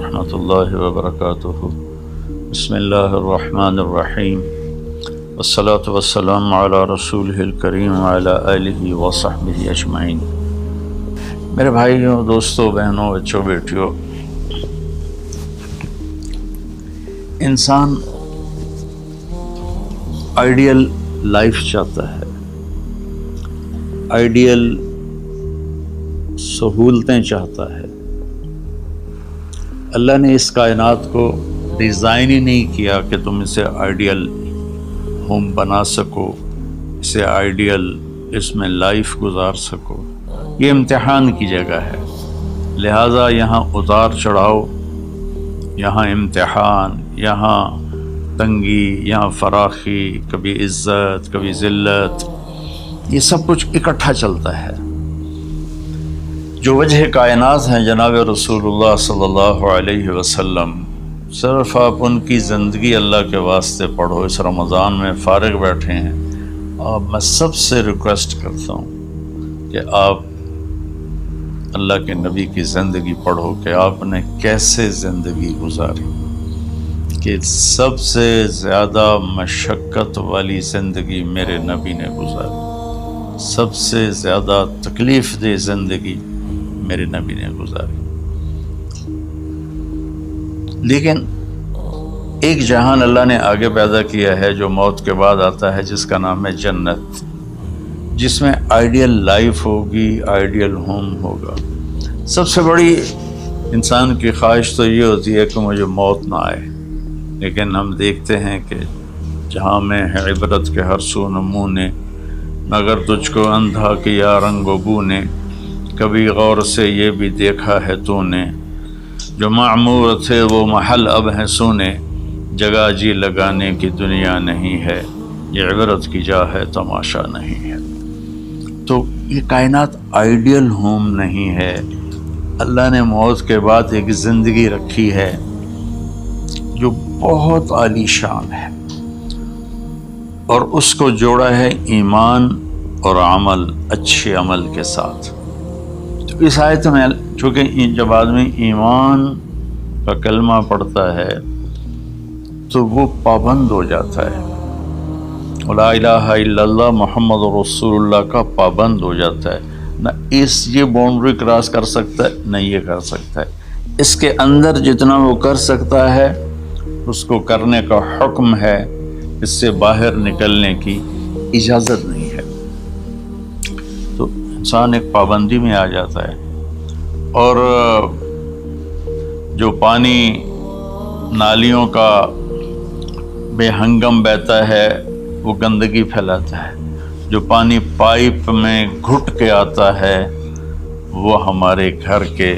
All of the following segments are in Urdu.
ورحمۃ اللہ وبرکاتہ۔ بسم اللہ الرحمن الرحیم، والصلاة والسلام علی رسولہ الکریم وعلی آلہ وصحبہ اجمعین۔ میرے بھائیوں، دوستوں، بہنوں، بچوں، بیٹیوں، انسان آئیڈیل لائف چاہتا ہے، آئیڈیل سہولتیں چاہتا ہے۔ اللہ نے اس کائنات کو ڈیزائن ہی نہیں کیا کہ تم اسے آئیڈیل ہوم بنا سکو، اسے آئیڈیل اس میں لائف گزار سکو۔ یہ امتحان کی جگہ ہے، لہٰذا یہاں اتار چڑھاؤ، یہاں امتحان، یہاں تنگی، یہاں فراخی، کبھی عزت، کبھی ذلت، یہ سب کچھ اکٹھا چلتا ہے۔ جو وجہ کائنات ہیں جناب رسول اللہ صلی اللہ علیہ وسلم، صرف آپ ان کی زندگی اللہ کے واسطے پڑھو۔ اس رمضان میں فارغ بیٹھے ہیں، اور میں سب سے ریکویسٹ کرتا ہوں کہ آپ اللہ کے نبی کی زندگی پڑھو کہ آپ نے کیسے زندگی گزاری، کہ سب سے زیادہ مشقت والی زندگی میرے نبی نے گزاری، سب سے زیادہ تکلیف دہ زندگی میرے نبی نے گزاری۔ لیکن ایک جہان اللہ نے آگے پیدا کیا ہے جو موت کے بعد آتا ہے، جس کا نام ہے جنت، جس میں آئیڈیل لائف ہوگی، آئیڈیل ہوم ہوگا۔ سب سے بڑی انسان کی خواہش تو یہ ہوتی ہے کہ مجھے موت نہ آئے، لیکن ہم دیکھتے ہیں کہ جہاں میں ہے عبرت کے ہر سو نمونے، مگر تجھ کو اندھا کیا رنگ و بو نے، کبھی غور سے یہ بھی دیکھا ہے تو نے، جو معمور تھے وہ محل اب ہیں سونے، جگہ جی لگانے کی دنیا نہیں ہے، یہ عبرت کی جا ہے تماشا نہیں ہے۔ تو یہ کائنات آئیڈیل ہوم نہیں ہے۔ اللہ نے موت کے بعد ایک زندگی رکھی ہے جو بہت عالی شان ہے، اور اس کو جوڑا ہے ایمان اور عمل، اچھے عمل کے ساتھ۔ تو اس آیت میں چونکہ جب آدمی ایمان کا کلمہ پڑھتا ہے تو وہ پابند ہو جاتا ہے، لا الہ الا اللہ محمد رسول اللہ کا پابند ہو جاتا ہے، نہ یہ باؤنڈری کراس کر سکتا ہے، نہ یہ کر سکتا ہے۔ اس کے اندر جتنا وہ کر سکتا ہے اس کو کرنے کا حکم ہے، اس سے باہر نکلنے کی اجازت نہیں ہے۔ تو انسان ایک پابندی میں آ جاتا ہے، اور جو پانی نالیوں کا بے ہنگم بہتا ہے وہ گندگی پھیلاتا ہے، جو پانی پائپ میں گھٹ کے آتا ہے وہ ہمارے گھر کے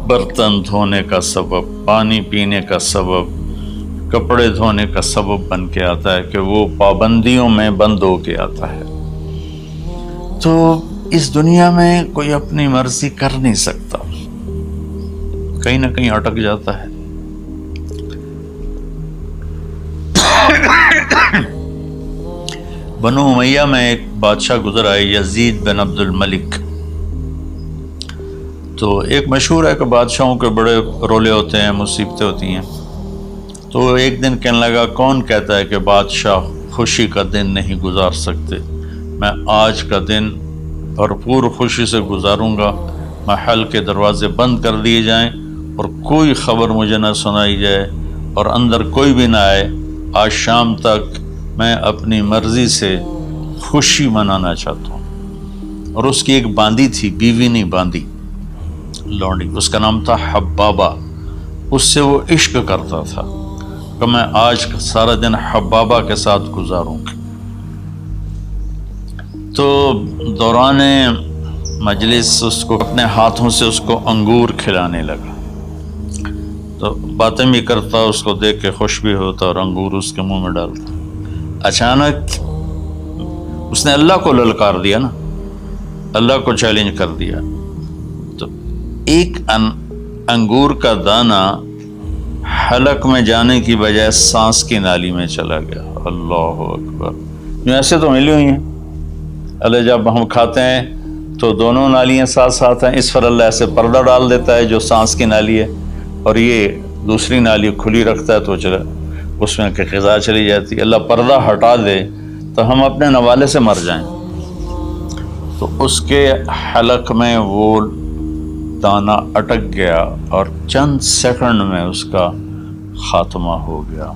برتن دھونے کا سبب، پانی پینے کا سبب، کپڑے دھونے کا سبب بن کے آتا ہے، کہ وہ پابندیوں میں بند ہو کے آتا ہے۔ تو اس دنیا میں کوئی اپنی مرضی کر نہیں سکتا، کہیں نہ کہیں اٹک جاتا ہے۔ بنو امیہ میں ایک بادشاہ گزر آئے، یزید بن عبد الملک۔ تو ایک مشہور ہے کہ بادشاہوں کے بڑے رولے ہوتے ہیں، مصیبتیں ہوتی ہیں۔ تو ایک دن کہنے لگا، کون کہتا ہے کہ بادشاہ خوشی کا دن نہیں گزار سکتے؟ میں آج کا دن بھرپور خوشی سے گزاروں گا، محل کے دروازے بند کر دیے جائیں اور کوئی خبر مجھے نہ سنائی جائے اور اندر کوئی بھی نہ آئے۔ آج شام تک میں اپنی مرضی سے خوشی منانا چاہتا ہوں۔ اور اس کی ایک باندی تھی، بیوی نہیں باندی، لونڈی، اس کا نام تھا حبابہ۔ اس سے وہ عشق کرتا تھا کہ میں آج سارا دن حبابہ کے ساتھ گزاروں گا۔ تو دوران مجلس اس کو اپنے ہاتھوں سے اس کو انگور کھلانے لگا، تو باتیں بھی کرتا، اس کو دیکھ کے خوش بھی ہوتا اور انگور اس کے منہ میں ڈالتا۔ اچانک اس نے اللہ کو للکار دیا نا، اللہ کو چیلنج کر دیا، تو ایک انگور کا دانہ حلق میں جانے کی بجائے سانس کی نالی میں چلا گیا۔ اللہ اکبر! ایسے تو ملی ہوئی ہیں، اللہ جب ہم کھاتے ہیں تو دونوں نالیاں ساتھ ساتھ ہیں، اس پر اللہ ایسے پردہ ڈال دیتا ہے جو سانس کی نالی ہے، اور یہ دوسری نالی کھلی رکھتا ہے تو چلا اس میں کہ غذا چلی جاتی ہے۔ اللہ پردہ ہٹا دے تو ہم اپنے نوالے سے مر جائیں، تو اس کے حلق میں وہ دانہ اٹک گیا اور چند سیکنڈ میں اس کا خاتمہ ہو گیا،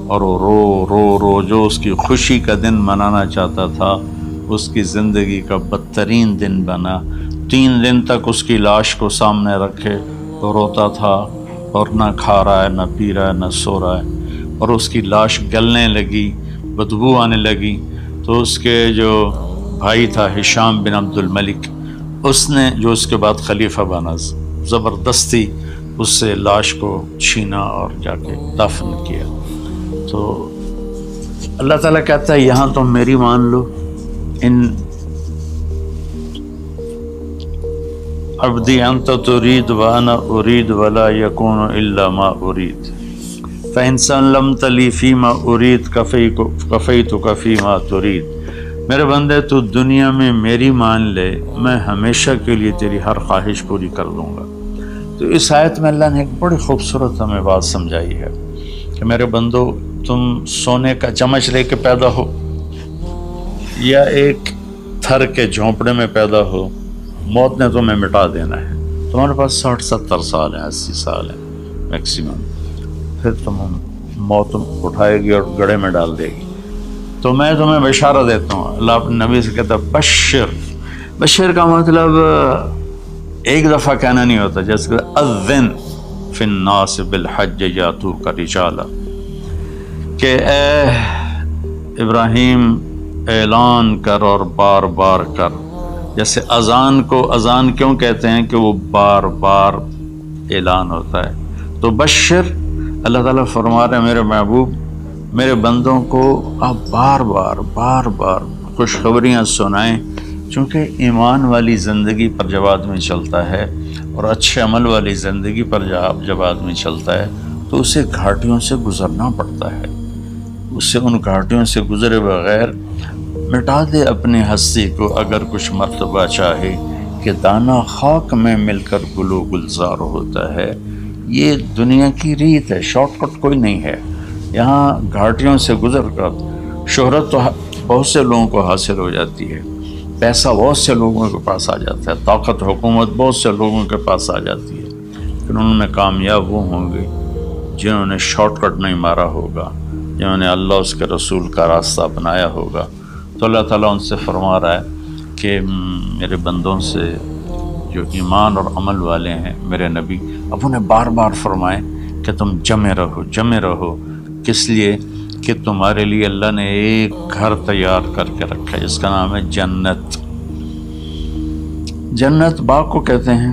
اور وہ رو رو رو جو اس کی خوشی کا دن منانا چاہتا تھا اس کی زندگی کا بدترین دن بنا۔ 3 دن تک اس کی لاش کو سامنے رکھے تو روتا تھا، اور نہ کھا رہا ہے، نہ پی رہا ہے، نہ سو رہا ہے، اور اس کی لاش گلنے لگی، بدبو آنے لگی۔ تو اس کے جو بھائی تھا ہشام بن عبد الملک، اس نے جو اس کے بعد خلیفہ بنا، زبردستی اس سے لاش کو چھینا اور جا کے دفن کیا۔ تو اللہ تعالیٰ کہتا ہے یہاں تم میری مان لو، ان عبدی انت ترید وانا ارید ولا یکون الا ما ارید فإن سلمت لی فیما ارید کفیتک فیما ترید۔ میرے بندے تو دنیا میں میری مان لے، میں ہمیشہ کے لیے تیری ہر خواہش پوری کر دوں گا۔ تو اس آیت میں اللہ نے ایک بڑی خوبصورت ہمیں بات سمجھائی ہے کہ میرے بندو، تم سونے کا چمچ لے کے پیدا ہو یا ایک تھر کے جھونپڑے میں پیدا ہو، موت نے تمہیں مٹا دینا ہے۔ تمہارے پاس 60-70 سال ہیں، 80 سال ہیں میکسیمم، پھر موت اٹھائے گی اور گڑھے میں ڈال دے گی۔ تو میں تمہیں بشارت دیتا ہوں، اللہ اپنے نبی سے کہتا ہے بشر کا مطلب ایک دفعہ کہنا نہیں ہوتا، جیسے اذن فی الناس بالحج یاتوک رجالا، کہ اے ابراہیم اعلان کر اور بار بار کر۔ جیسے اذان کو اذان کیوں کہتے ہیں کہ وہ بار بار اعلان ہوتا ہے، تو بشر اللہ تعالیٰ فرما رہے ہیں میرے محبوب، میرے بندوں کو آپ بار بار خوشخبریاں سنائیں، چونکہ ایمان والی زندگی پر جب آدمی چلتا ہے اور اچھے عمل والی زندگی پر جب آدمی چلتا ہے تو اسے گھاٹیوں سے گزرنا پڑتا ہے، اسے ان گھاٹیوں سے گزرے بغیر مٹا دے اپنی ہستی کو اگر کچھ مرتبہ چاہے کہ دانہ خاک میں مل کر گل و گلزار ہوتا ہے۔ یہ دنیا کی ریت ہے، شارٹ کٹ کوئی نہیں ہے۔ یہاں گھاٹیوں سے گزر کر شہرت تو بہت سے لوگوں کو حاصل ہو جاتی ہے، پیسہ بہت سے لوگوں کے پاس آ جاتا ہے، طاقت حکومت بہت سے لوگوں کے پاس آ جاتی ہے، لیکن ان میں کامیاب وہ ہوں گے جنہوں نے شارٹ کٹ نہیں مارا ہوگا، جنہوں نے اللہ اس کے رسول کا راستہ اپنایا ہوگا۔ تو اللہ تعالیٰ ان سے فرما رہا ہے کہ میرے بندوں سے جو ایمان اور عمل والے ہیں، میرے نبی اب انہیں بار بار فرمائیں کہ تم جمے رہو، کس لیے کہ تمہارے لیے اللہ نے ایک گھر تیار کر کے رکھا ہے جس کا نام ہے جنت۔ جنت باغ کو کہتے ہیں،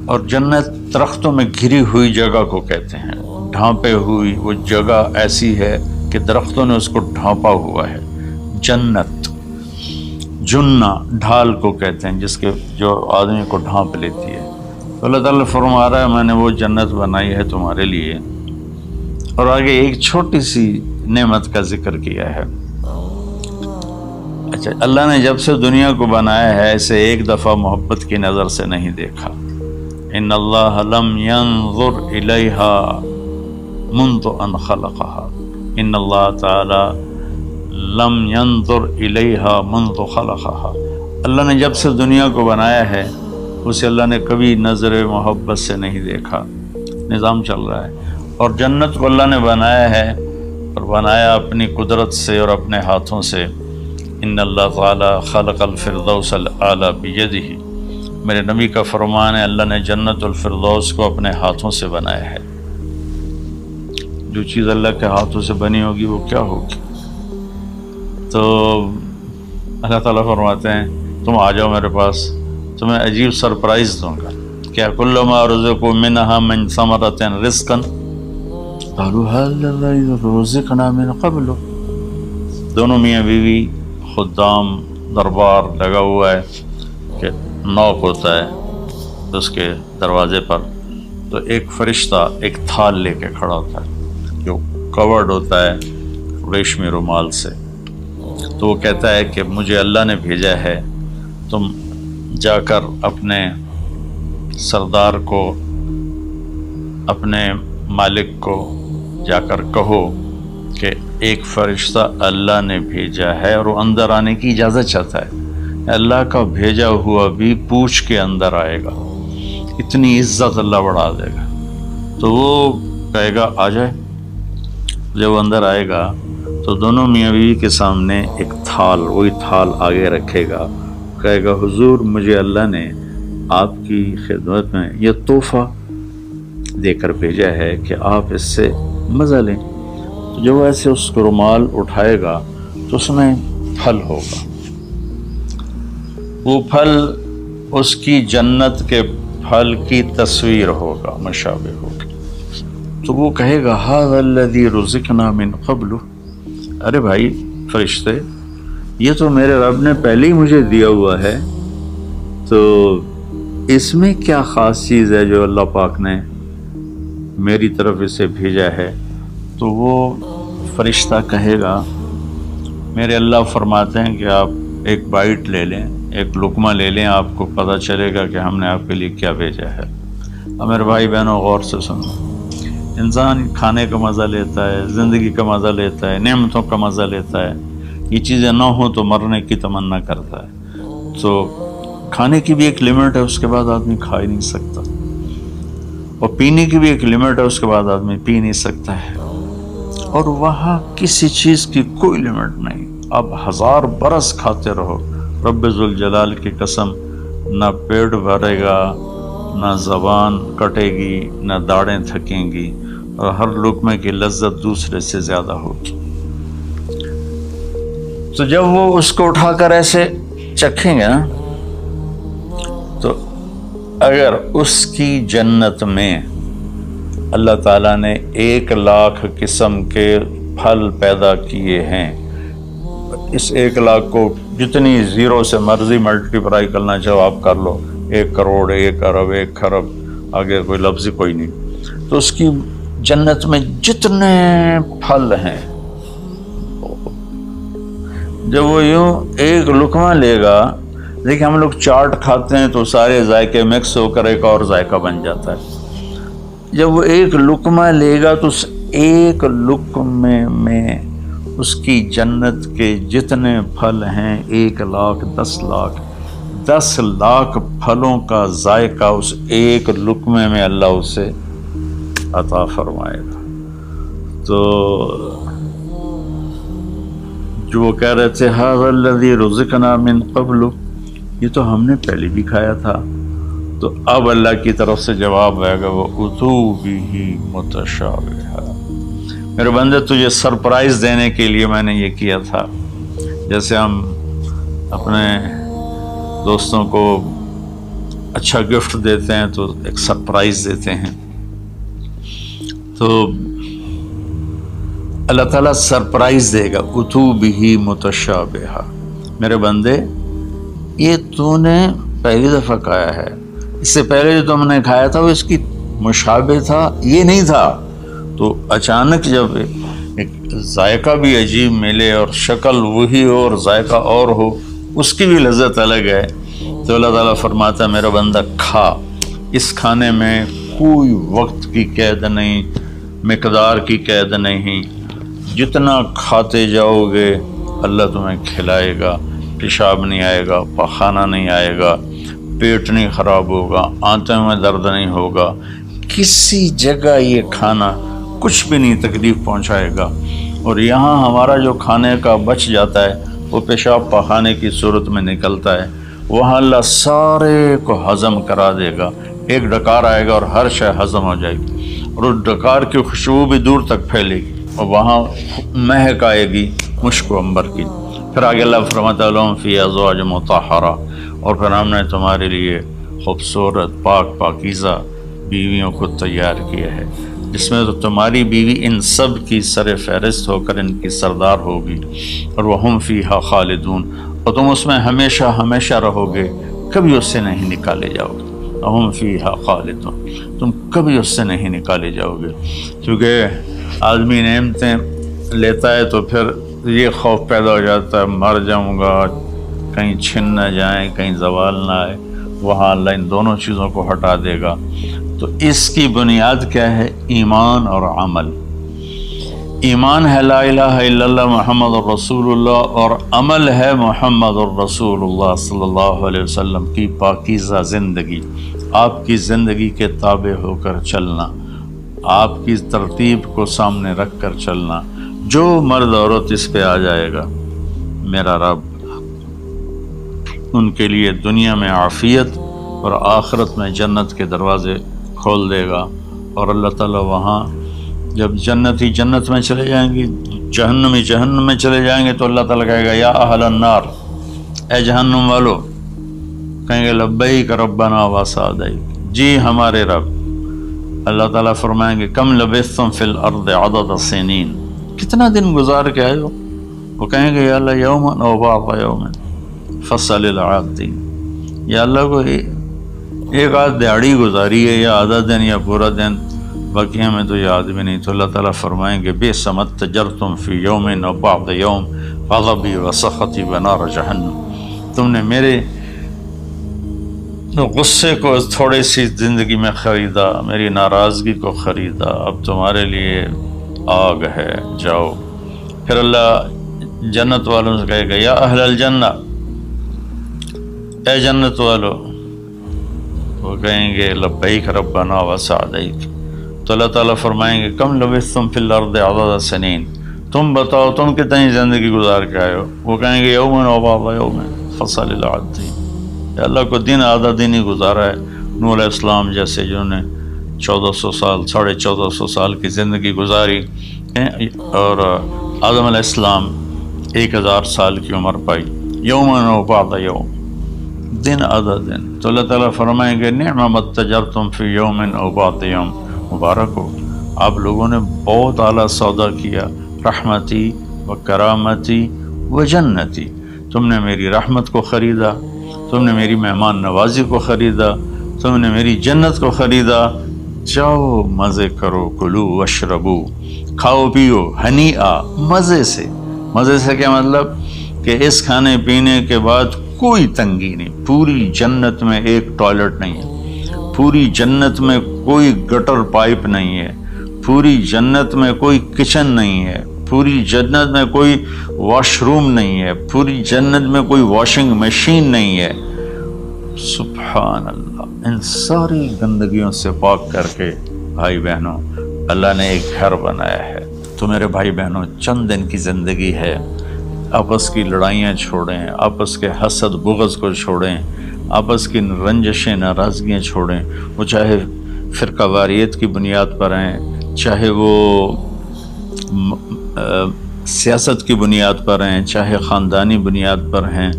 اور جنت درختوں میں گھری ہوئی جگہ کو کہتے ہیں، ڈھانپے ہوئی وہ جگہ ایسی ہے کہ درختوں نے اس کو ڈھانپا ہوا ہے۔ جنت جنہ ڈھال کو کہتے ہیں جس کے جو آدمی کو ڈھانپ لیتی ہے۔ تو اللہ تعالیٰ فرما رہا ہے میں نے وہ جنت بنائی ہے تمہارے لیے، اور آگے ایک چھوٹی سی نعمت کا ذکر کیا ہے۔ اچھا، اللہ نے جب سے دنیا کو بنایا ہے اسے ایک دفعہ محبت کی نظر سے نہیں دیکھا۔ ان اللہ لم ينظر الیہا منذ ان خلقها، ان اللہ تعالی لم ينظر الیہا منذ خلقها، اللہ نے جب سے دنیا کو بنایا ہے اسے اللہ نے کبھی نظر محبت سے نہیں دیکھا۔ نظام چل رہا ہے، اور جنت کو اللہ نے بنایا ہے، اور بنایا اپنی قدرت سے اور اپنے ہاتھوں سے۔ ان اللہ تعالی خلق الفردوس الاعلی بیدہ، میرے نبی کا فرمان ہے اللہ نے جنت الفردوس کو اپنے ہاتھوں سے بنایا ہے۔ جو چیز اللہ کے ہاتھوں سے بنی ہوگی وہ کیا ہوگی؟ تو اللہ تعالیٰ فرماتے ہیں تم آ جاؤ میرے پاس، تمہیں عجیب سرپرائز دوں گا۔ کیا کل ما رزقوا منہا من ثمرۃ رزقا قالوا هذا رزقنا من قبل، دونوں میاں بیوی، خدام، دربار لگا ہوا ہے کہ نوک ہوتا ہے اس کے دروازے پر، تو ایک فرشتہ ایک تھال لے کے کھڑا ہوتا ہے جو کورڈ ہوتا ہے ریشمی رومال سے، تو وہ کہتا ہے کہ مجھے اللہ نے بھیجا ہے تم جا کر اپنے سردار کو، اپنے مالک کو جا کر کہو کہ ایک فرشتہ اللہ نے بھیجا ہے اور وہ اندر آنے کی اجازت چاہتا ہے، اللہ کا بھیجا ہوا بھی پوچھ کے اندر آئے گا، اتنی عزت اللہ بڑھا دے گا۔ تو وہ کہے گا آ جائے۔ جب وہ اندر آئے گا تو دونوں میاں بیوی کے سامنے ایک تھال، وہی تھال آگے رکھے گا، کہے گا حضور مجھے اللہ نے آپ کی خدمت میں یہ تحفہ دے کر بھیجا ہے کہ آپ اس سے مزہ لیں۔ تو جب ایسے اس کو رومال اٹھائے گا تو اس میں پھل ہوگا، وہ پھل اس کی جنت کے پھل کی تصویر ہوگا، مشابہ ہوگا۔ تو وہ کہے گا ھذا الذی رزقنا من قبل، ارے بھائی فرشتے یہ تو میرے رب نے پہلے ہی مجھے دیا ہوا ہے، تو اس میں کیا خاص چیز ہے جو اللہ پاک نے میری طرف اسے بھیجا ہے؟ تو وہ فرشتہ کہے گا میرے اللہ فرماتے ہیں کہ آپ ایک بائٹ لے لیں، ایک لقمہ لے لیں، آپ کو پتہ چلے گا کہ ہم نے آپ کے لیے کیا بھیجا ہے۔ اب میرے بھائی بہنوں غور سے سنو، انسان کھانے کا مزہ لیتا ہے، زندگی کا مزہ لیتا ہے، نعمتوں کا مزہ لیتا ہے، یہ چیزیں نہ ہوں تو مرنے کی تمنا کرتا ہے۔ تو کھانے کی بھی ایک لمٹ ہے، اس کے بعد آدمی کھا ہی نہیں سکتا، اور پینے کی بھی ایک لمٹ ہے، اس کے بعد آدمی پی نہیں سکتا ہے، اور وہاں کسی چیز کی کوئی لمٹ نہیں، اب 1000 برس کھاتے رہو، رب ذوالجلال کی قسم نہ پیٹ بھرے گا، نہ زبان کٹے گی، نہ داڑیں تھکیں گی، اور ہر لقمے کی لذت دوسرے سے زیادہ ہوگی۔ تو جب وہ اس کو اٹھا کر ایسے چکھیں گے نا، تو اگر اس کی جنت میں اللہ تعالیٰ نے 1,00,000 قسم کے پھل پیدا کیے ہیں، اس 1,00,000 کو جتنی زیرو سے مرضی ملٹیپلائی کرنا چاہو آپ کر لو، 1 کروڑ، 1 ارب، 1 خرب، آگے کوئی لفظ ہی کوئی نہیں۔ تو اس کی جنت میں جتنے پھل ہیں، جب وہ یوں ایک لقمہ لے گا، دیکھیں ہم لوگ چاٹ کھاتے ہیں تو سارے ذائقے مکس ہو کر ایک اور ذائقہ بن جاتا ہے، جب وہ ایک لقمہ لے گا تو اس ایک لقمے میں اس کی جنت کے جتنے پھل ہیں 1,00,000، 10,00,000، 10,00,000 پھلوں کا ذائقہ اس ایک لقمے میں اللہ اسے عطا فرمائے گا۔ تو جو وہ کہہ رہے تھے ھذا الذی رزقنا من قبل، یہ تو ہم نے پہلے بھی کھایا تھا، تو اب اللہ کی طرف سے جواب آئے گا وہ اتو بہ متشابہا، میرے بندے تجھے سرپرائز دینے کے لیے میں نے یہ کیا تھا، جیسے ہم اپنے دوستوں کو اچھا گفٹ دیتے ہیں تو ایک سرپرائز دیتے ہیں، تو اللہ تعالیٰ سرپرائز دے گا اتو بہ متشابہا، میرے بندے یہ تو نے پہلی دفعہ کھایا ہے، اس سے پہلے جو تم نے کھایا تھا وہ اس کی مشابہ تھا، یہ نہیں تھا۔ تو اچانک جب ایک ذائقہ بھی عجیب ملے اور شکل وہی ہو اور ذائقہ اور ہو، اس کی بھی لذت الگ ہے، تو اللہ تعالیٰ فرماتا ہے میرا بندہ کھا، اس کھانے میں کوئی وقت کی قید نہیں، مقدار کی قید نہیں، جتنا کھاتے جاؤ گے اللہ تمہیں کھلائے گا، پیشاب نہیں آئے گا، پخانہ نہیں آئے گا، پیٹ نہیں خراب ہوگا، آنتوں میں درد نہیں ہوگا، کسی جگہ یہ کھانا کچھ بھی نہیں تکلیف پہنچائے گا۔ اور یہاں ہمارا جو کھانے کا بچ جاتا ہے وہ پیشاب پخانے کی صورت میں نکلتا ہے، وہاں اللہ سارے کو ہضم کرا دے گا، ایک ڈکار آئے گا اور ہر شے ہضم ہو جائے گی، اور اس ڈکار کی خوشبو بھی دور تک پھیلے گی، اور وہاں مہک آئے گی مشک و عنبر کی۔ پھر آگے اللہ فرماتا ہے لہم فیہا ازواج مطہرہ، اور پھر ہم نے تمہارے لیے خوبصورت پاک پاکیزہ بیویوں کو تیار کیا ہے، جس میں تو تمہاری بیوی ان سب کی سر فہرست ہو کر ان کی سردار ہوگی، اور وہم فیہا خالدون، اور تم اس میں ہمیشہ ہمیشہ رہو گے، کبھی اس سے نہیں نکالے جاؤ گے، وہم فیہا خالدون، تم کبھی اس سے نہیں نکالے جاؤ گے۔ کیونکہ آدمی نعمتیں لیتا ہے تو پھر یہ خوف پیدا ہو جاتا ہے مر جاؤں گا، کہیں چھن نہ جائیں، کہیں زوال نہ آئے، وہاں اللہ ان دونوں چیزوں کو ہٹا دے گا۔ تو اس کی بنیاد کیا ہے؟ ایمان اور عمل۔ ایمان ہے لا الہ الا اللہ محمد الرسول اللہ، اور عمل ہے محمد الرسول اللہ صلی اللہ علیہ وسلم کی پاکیزہ زندگی، آپ کی زندگی کے تابع ہو کر چلنا، آپ کی ترتیب کو سامنے رکھ کر چلنا۔ جو مرد عورت اس پہ آ جائے گا، میرا رب ان کے لیے دنیا میں عافیت اور آخرت میں جنت کے دروازے کھول دے گا، اور اللہ تعالیٰ وہاں جب جنتی جنت میں چلے جائیں گے، جہنمی جہنم میں چلے جائیں گے، تو اللہ تعالیٰ کہے گا یا اہل النار، اے جہنم والو، کہیں گے لبیک ربنا وسعدیک، جی ہمارے رب۔ اللہ تعالیٰ فرمائیں گے کم لبثتم فی الارض عدد سنین، کتنا دن گزار کے آئے ہو؟ وہ کہیں گے یا اللہ یوما او بعض یوم فصل العادین، یا اللہ کو ایک آدھ دیہڑی گزاری ہے، یا آدھا دن یا پورا دن، باقی ہمیں تو یاد بھی نہیں۔ تو اللہ تعالیٰ فرمائیں گے بئس ما اتجرتم فی یوم او بعض یوم غضبی وسخطی ونار جہنم، تم نے میرے غصے کو تھوڑی سی زندگی میں خریدا، میری ناراضگی کو خریدا، اب تمہارے لیے آگ ہے، جاؤ۔ پھر اللہ جنت والوں سے کہے گا یا اہل الجنہ، اے جنت والو، وہ کہیں گے لبیک ربنا وسعدیک، تو اللہ تعالیٰ فرمائیں گے کم لبثتم فی الارض عدد سنین، تم بتاؤ تم کتنی زندگی گزار کے آئے ہو؟ وہ کہیں گے یومن و بعض یوم فصل العادین، یا اللہ کو دن آدھا دن ہی گزارا ہے۔ نوح علیہ السلام جیسے جنہوں نے 1400 سال 1450 سال کی زندگی گزاری، اور آدم علیہ السلام 1000 سال کی عمر پائی، یومن و بعض یوم، دن آدھا دن۔ تو اللہ تعالیٰ فرمائیں گے نعم ما اتجرتم فی یوم او بعض یوم، مبارک ہو، آپ لوگوں نے بہت اعلیٰ سودا کیا، رحمتی و کرامتی و جنتی، تم نے میری رحمت کو خریدا، تم نے میری مہمان نوازی کو خریدا، تم نے میری جنت کو خریدا، جاؤ مزے کرو، کلو واشربو، کھاؤ پیو، ہنیئا، مزے سے۔ مزے سے کیا مطلب؟ کہ اس کھانے پینے کے بعد کوئی تنگی نہیں، پوری جنت میں ایک ٹوائلٹ نہیں ہے، پوری جنت میں کوئی گٹر پائپ نہیں ہے، پوری جنت میں کوئی کچن نہیں ہے، پوری جنت میں کوئی واش روم نہیں ہے، پوری جنت میں کوئی واشنگ مشین نہیں ہے۔ سبحان اللہ، ان ساری گندگیوں سے پاک کر کے بھائی بہنوں اللہ نے ایک گھر بنایا ہے۔ تو میرے بھائی بہنوں چند دن کی زندگی ہے، آپس کی لڑائیاں چھوڑیں، آپس کے حسد بغض کو چھوڑیں، آپس کی رنجشیں ناراضگیاں چھوڑیں، وہ چاہے فرقہ واریت کی بنیاد پر ہیں، چاہے وہ سیاست کی بنیاد پر ہیں، چاہے خاندانی بنیاد پر ہیں۔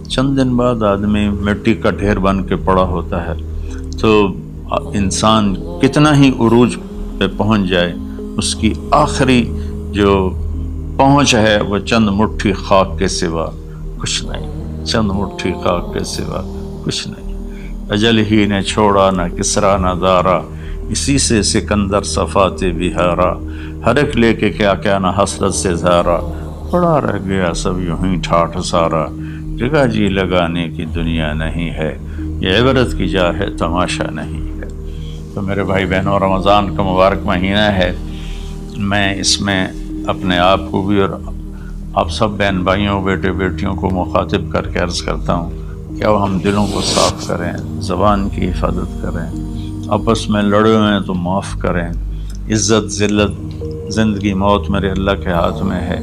چند دن بعد آدمی مٹی کا ڈھیر بن کے پڑا ہوتا ہے، تو انسان کتنا ہی عروج پہ پہنچ جائے، اس کی آخری جو پہنچ ہے وہ چند مٹھی خاک کے سوا کچھ نہیں، چند مٹھی خاک کے سوا کچھ نہیں۔ اجل ہی نے چھوڑا نہ کسرا نہ دارا، اسی سے سکندر صفات بہارا، ہر ایک لے کے کیا کیا نہ حسرت سے زارا، پڑا رہ گیا سب یوں ہی ٹھاٹھ سارا، جگہ جی لگانے کی دنیا نہیں ہے، یہ عبرت کی جا ہے تماشا نہیں ہے۔ تو میرے بھائی بہنوں رمضان کا مبارک مہینہ ہے، میں اس میں اپنے آپ کو بھی اور آپ سب بہن بھائیوں بیٹے بیٹیوں کو مخاطب کر کے عرض کرتا ہوں کہ اب ہم دلوں کو صاف کریں، زبان کی حفاظت کریں، آپس میں لڑے ہوئے ہیں تو معاف کریں، عزت ذلت زندگی موت میرے اللہ کے ہاتھ میں ہے۔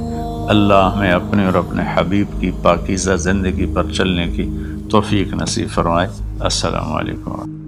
اللہ ہمیں اپنے اور اپنے حبیب کی پاکیزہ زندگی پر چلنے کی توفیق نصیب فرمائے۔ السلام علیکم۔